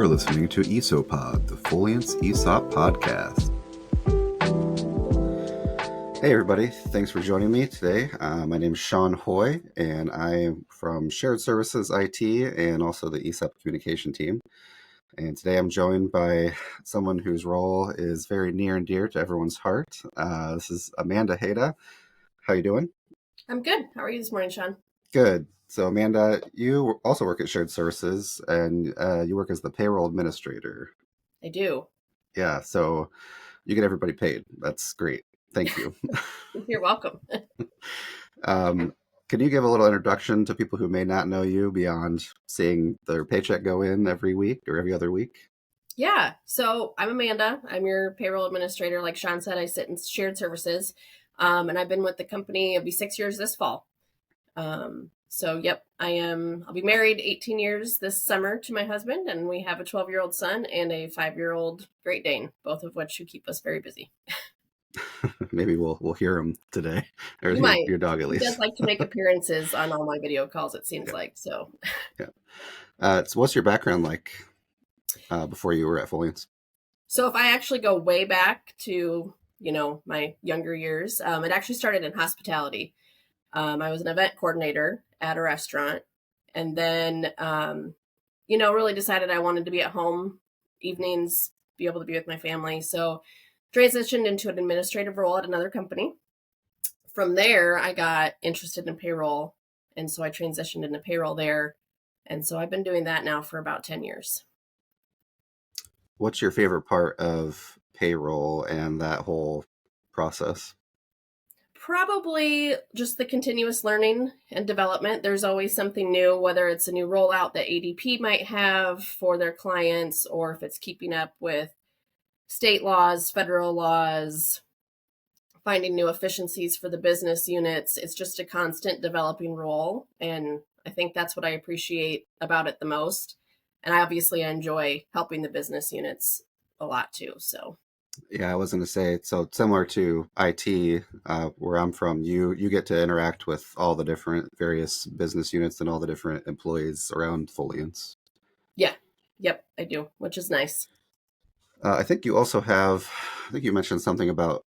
are listening to ESOPOD, the Foliance ESOP podcast. Hey everybody, thanks for joining me today. My name is Sean Hoy, and I am from Shared Services IT and also the ESOP Communication Team. And today I'm joined by someone whose role is very near and dear to everyone's heart. This is Amanda Heyda. How you doing? I'm good. How are you this morning, Sean? Good. So Amanda, you also work at Shared Services, and you work as the Payroll Administrator. I do. Yeah, so you get everybody paid. That's great. Thank you. You're welcome. Can you give a little introduction to people who may not know you beyond seeing their paycheck go in every week or every other week? Yeah. So I'm Amanda. I'm your payroll administrator. Like Sean said, I sit in shared services. And I've been with the company. It'll be 6 years this fall. Yep, I'll be married 18 years this summer to my husband, and we have a 12-year-old son and a 5-year-old Great Dane, both of which who keep us very busy. Maybe we'll hear him today, or your dog at least. He does like to make appearances on all my video calls, it seems like. So, yeah. So what's your background like before you were at Foliance? So if I actually go way back to my younger years, it actually started in hospitality. I was an event coordinator at a restaurant, and then really decided I wanted to be at home evenings, be able to be with my family. So transitioned into an administrative role at another company. From there, I got interested in payroll, and so I transitioned into payroll there. And so I've been doing that now for about 10 years. What's your favorite part of payroll and that whole process? Probably just the continuous learning and development. There's always something new, whether it's a new rollout that ADP might have for their clients, or if it's keeping up with state laws, federal laws, finding new efficiencies for the business units. It's just a constant developing role. And I think that's what I appreciate about it the most. And I obviously enjoy helping the business units a lot too. So. Yeah, I was going to say, so similar to IT, where I'm from, you get to interact with all the different various business units and all the different employees around Foliance. Yeah, yep, I do, which is nice. I think you mentioned something about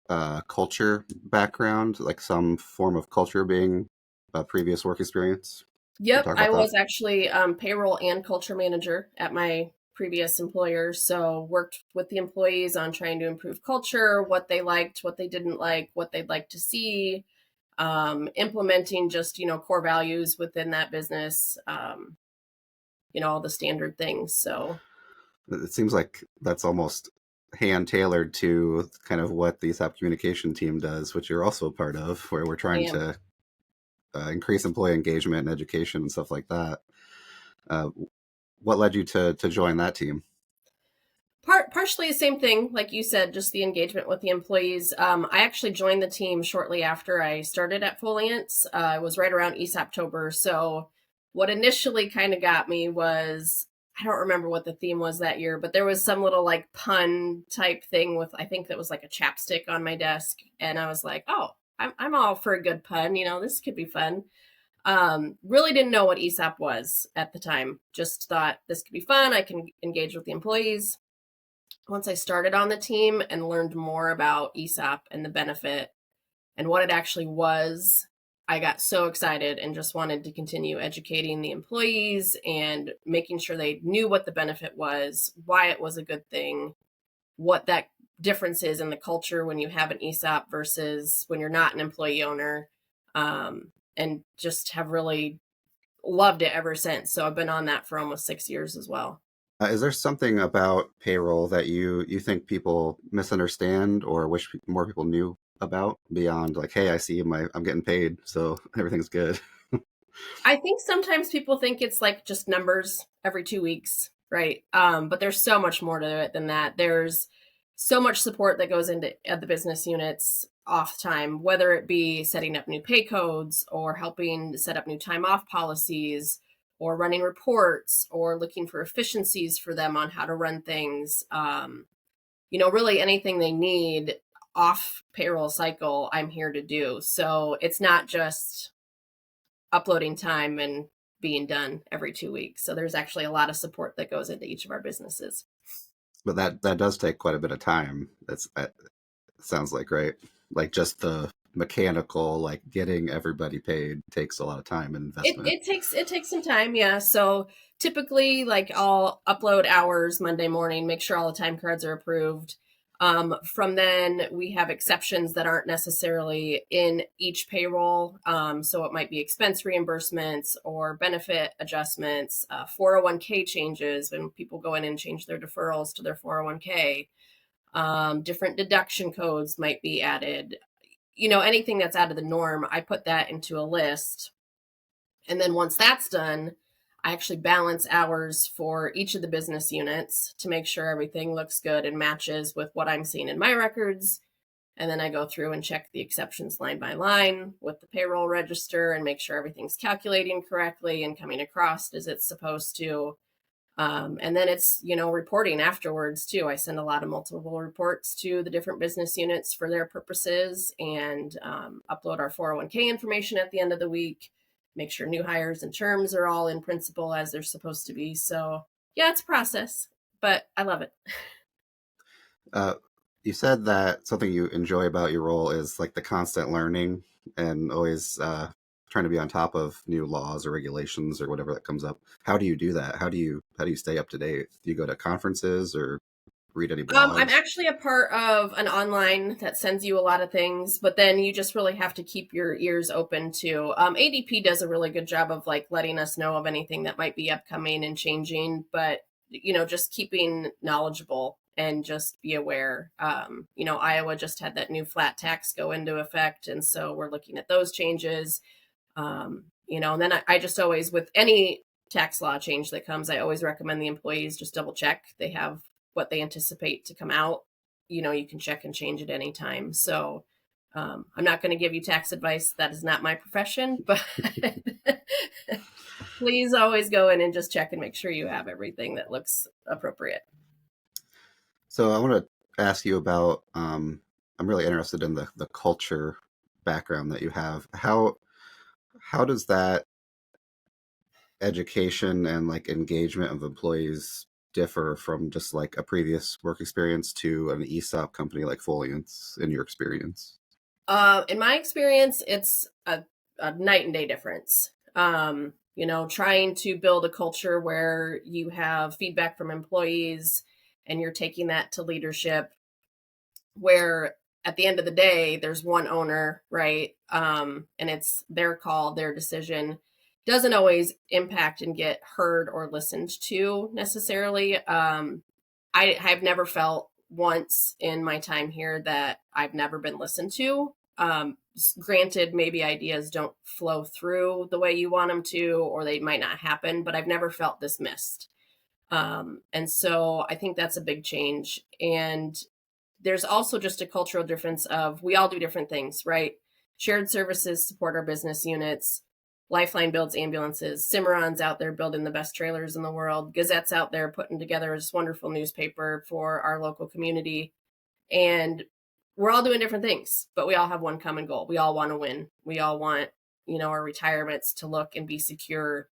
culture background, like some form of culture being a previous work experience. Yep, I was actually payroll and culture manager at my previous employer. So worked with the employees on trying to improve culture, what they liked, what they didn't like, what they'd like to see, implementing just, core values within that business, all the standard things. So it seems like that's almost hand tailored to kind of what the ESOP Communication Team does, which you're also a part of, where we're trying to increase employee engagement and education and stuff like that. What led you to join that team? Partially the same thing, like you said, just the engagement with the employees. I actually joined the team shortly after I started at Foliance. It was right around ESOPtober. So what initially kind of got me was, I don't remember what the theme was that year, but there was some little like pun type thing with, I think that was like a chapstick on my desk. And I was like, oh, I'm all for a good pun. This could be fun. Really didn't know what ESOP was at the time. Just thought this could be fun. I can engage with the employees. Once I started on the team and learned more about ESOP and the benefit and what it actually was, I got so excited and just wanted to continue educating the employees and making sure they knew what the benefit was, why it was a good thing, what that difference is in the culture when you have an ESOP versus when you're not an employee owner, and just have really loved it ever since. So I've been on that for almost 6 years as well. Is there something about payroll that you think people misunderstand or wish more people knew about beyond like, hey, I see I'm getting paid, so everything's good? I think sometimes people think it's like just numbers every 2 weeks, right? But there's so much more to it than that. There's so much support that goes into the business units off time, whether it be setting up new pay codes or helping set up new time off policies, or running reports, or looking for efficiencies for them on how to run things. Really anything they need off payroll cycle, I'm here to do. So it's not just uploading time and being done every 2 weeks. So there's actually a lot of support that goes into each of our businesses. But that does take quite a bit of time. That's sounds like, right? Like just the mechanical, like getting everybody paid takes a lot of time and investment. It takes some time, yeah. So typically, like, I'll upload hours Monday morning, make sure all the time cards are approved. From then, we have exceptions that aren't necessarily in each payroll. So it might be expense reimbursements or benefit adjustments, 401k changes when people go in and change their deferrals to their 401k. Different deduction codes might be added. Anything that's out of the norm, I put that into a list. And then once that's done, I actually balance hours for each of the business units to make sure everything looks good and matches with what I'm seeing in my records. And then I go through and check the exceptions line by line with the payroll register and make sure everything's calculating correctly and coming across as it's supposed to. And then it's, reporting afterwards too. I send a lot of multiple reports to the different business units for their purposes and upload our 401k information at the end of the week, make sure new hires and terms are all in principle as they're supposed to be. So yeah, it's a process, but I love it. You said that something you enjoy about your role is like the constant learning and always trying to be on top of new laws or regulations or whatever that comes up. How do you do that? How do you stay up to date? Do you go to conferences or read any blogs? I'm actually a part of an online that sends you a lot of things, but then you just really have to keep your ears open too. ADP does a really good job of like letting us know of anything that might be upcoming and changing, but just keeping knowledgeable and just be aware. Iowa just had that new flat tax go into effect, and so we're looking at those changes. And then I just always, with any tax law change that comes, I always recommend the employees just double check they have what they anticipate to come out. You can check and change at any time. So I'm not going to give you tax advice. That is not my profession, but please always go in and just check and make sure you have everything that looks appropriate. So I want to ask you about, I'm really interested in the culture background that you have. How does that education and like engagement of employees differ from just like a previous work experience to an ESOP company like Foliant's in your experience? In my experience, it's a night and day difference. Trying to build a culture where you have feedback from employees and you're taking that to leadership, where at the end of the day, there's one owner, right? And it's their call, their decision. Doesn't always impact and get heard or listened to necessarily. I've never felt once in my time here that I've never been listened to. Granted, maybe ideas don't flow through the way you want them to, or they might not happen, but I've never felt dismissed. And so I think that's a big change. And there's also just a cultural difference of we all do different things, right? Shared services support our business units. Lifeline builds ambulances. Cimarron's out there building the best trailers in the world. Gazette's out there putting together this wonderful newspaper for our local community. And we're all doing different things, but we all have one common goal. We all want to win. We all want, our retirements to look and be secure.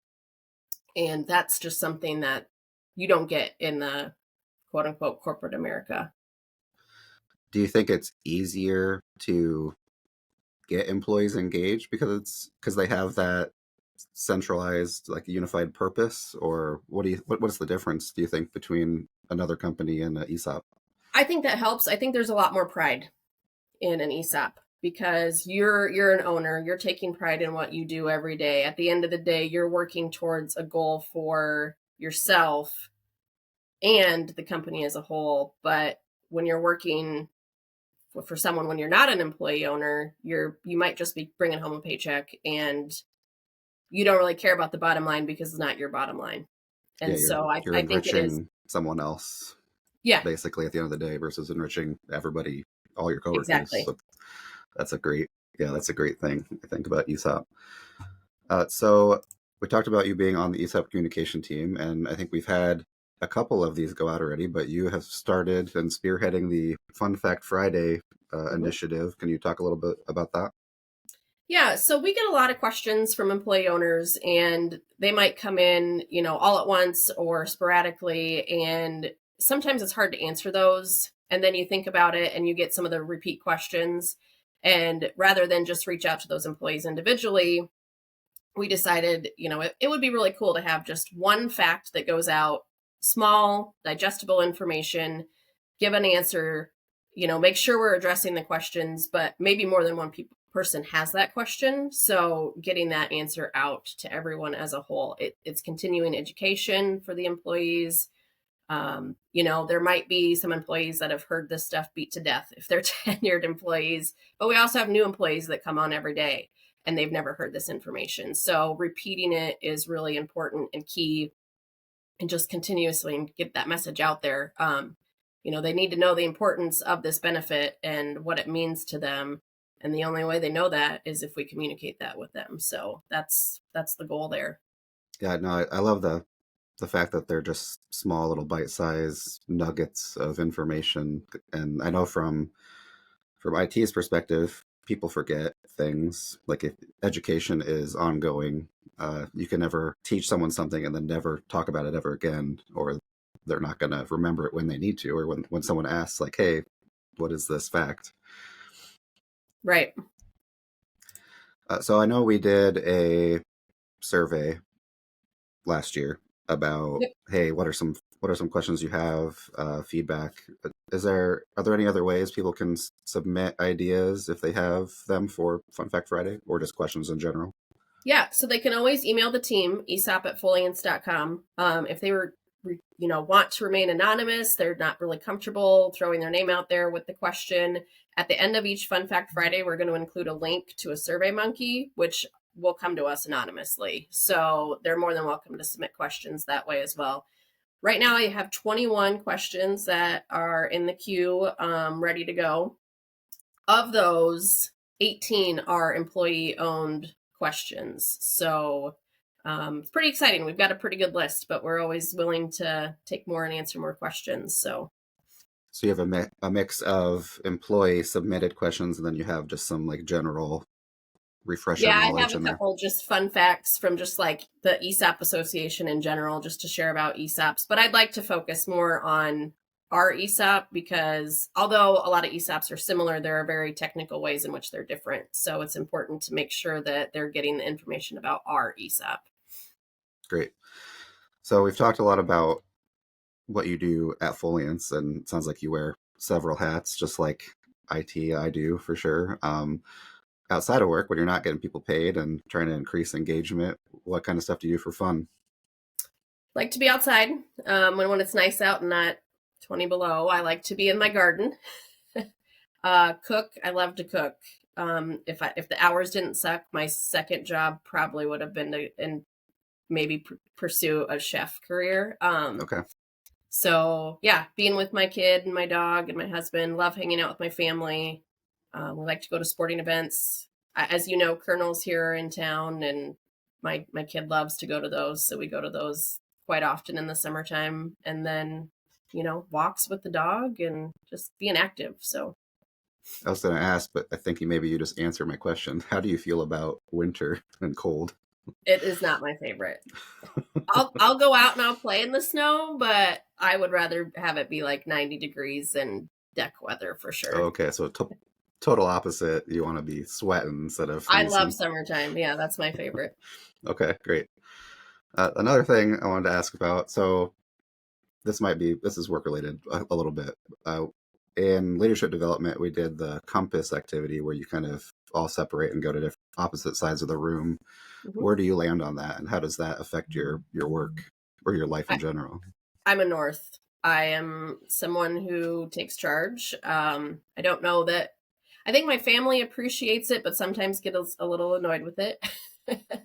And that's just something that you don't get in the quote unquote corporate America. Do you think it's easier to get employees engaged because they have that centralized, like unified purpose, or what's the difference, do you think, between another company and an ESOP? I think that helps. I think there's a lot more pride in an ESOP because you're an owner. You're taking pride in what you do every day. At the end of the day, you're working towards a goal for yourself and the company as a whole. But when you're working for someone, when you're not an employee owner, you might just be bringing home a paycheck and you don't really care about the bottom line because it's not your bottom line. And I think it is someone else. Yeah. Basically at the end of the day versus enriching everybody, all your coworkers. Exactly. So that's a great thing I think about ESOP. So we talked about you being on the ESOP Communication Team, and I think we've had a couple of these go out already, but you have started and spearheading the Fun Fact Friday initiative. Can you talk a little bit about that? Yeah, so we get a lot of questions from employee owners, and they might come in, all at once or sporadically, and sometimes it's hard to answer those. And then you think about it and you get some of the repeat questions. And rather than just reach out to those employees individually, we decided, it would be really cool to have just one fact that goes out, small, digestible information, give an answer, make sure we're addressing the questions, but maybe more than one person has that question. So getting that answer out to everyone as a whole, it's continuing education for the employees. There might be some employees that have heard this stuff beat to death if they're tenured employees, but we also have new employees that come on every day and they've never heard this information. So repeating it is really important and key, and just continuously get that message out there. They need to know the importance of this benefit and what it means to them. And the only way they know that is if we communicate that with them. So that's the goal there. Yeah, no, I love the fact that they're just small little bite-sized nuggets of information. And I know from IT's perspective, people forget things. Like if education is ongoing, you can never teach someone something and then never talk about it ever again, or they're not going to remember it when they need to, or when someone asks, like, hey, what is this fact? Right. So I know we did a survey last year about, Yep. hey, what are some questions you have, feedback. Are there any other ways people can submit ideas if they have them for Fun Fact Friday, or just questions in general? Yeah, so they can always email the team, esop@foliance.com. If they want to remain anonymous, they're not really comfortable throwing their name out there with the question. At the end of each Fun Fact Friday, we're going to include a link to a Survey Monkey, which will come to us anonymously. So they're more than welcome to submit questions that way as well. Right now, I have 21 questions that are in the queue, ready to go. Of those, 18 are employee-owned questions. So it's pretty exciting. We've got a pretty good list, but we're always willing to take more and answer more questions. So you have a mix of employee submitted questions, and then you have just some like general refresher yeah, I knowledge have a in there. couple just fun facts from just like the ESOP Association in general, just to share about ESOPs. But I'd like to focus more on our ESOP, because although a lot of ESOPs are similar, there are very technical ways in which they're different. So it's important to make sure that they're getting the information about our ESOP. Great. So we've talked a lot about what you do at Foliance, and it sounds like you wear several hats, just like IT I do for sure. Outside of work, when you're not getting people paid and trying to increase engagement, what kind of stuff do you do for fun? Like to be outside when it's nice out and not 20 below. I like to be in my garden. Cook. I love to cook. If the hours didn't suck, my second job probably would have been to maybe pursue a chef career. Okay. So yeah, being with my kid and my dog and my husband, love hanging out with my family. We like to go to sporting events. As you know, Colonel's here in town, and my kid loves to go to those. So we go to those quite often in the summertime, and then, walks with the dog and just being active. So I was going to ask, but I think maybe you just answered my question. How do you feel about winter and cold? it is not my favorite. I'll go out and I'll play in the snow, but I would rather have it be like 90 degrees and deck weather for sure. Okay, so total opposite. You want to be sweating instead of freezing. I love summertime. Yeah, that's my favorite. Okay, great. Another thing I wanted to ask about, so this is work related a little bit. In leadership development, we did the compass activity where you kind of all separate and go to different opposite sides of the room. Mm-hmm. Where do you land on that, and how does that affect your work or your life in general? I'm a North. I am someone who takes charge. I don't know that. I think my family appreciates it, but sometimes get a little annoyed with it.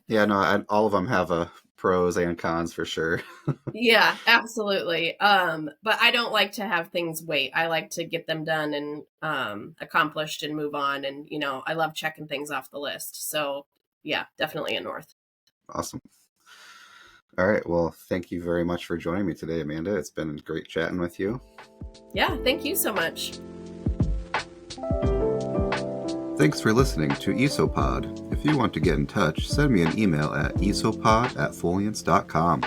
Yeah, no, all of them have pros and cons for sure. Yeah, absolutely. But I don't like to have things wait. I like to get them done and accomplished and move on. And, I love checking things off the list. So yeah, definitely a North. Awesome. All right. Well, thank you very much for joining me today, Amanda. It's been great chatting with you. Yeah, thank you so much. Thanks for listening to ESOPOD. If you want to get in touch, send me an email at esopod@foliance.com.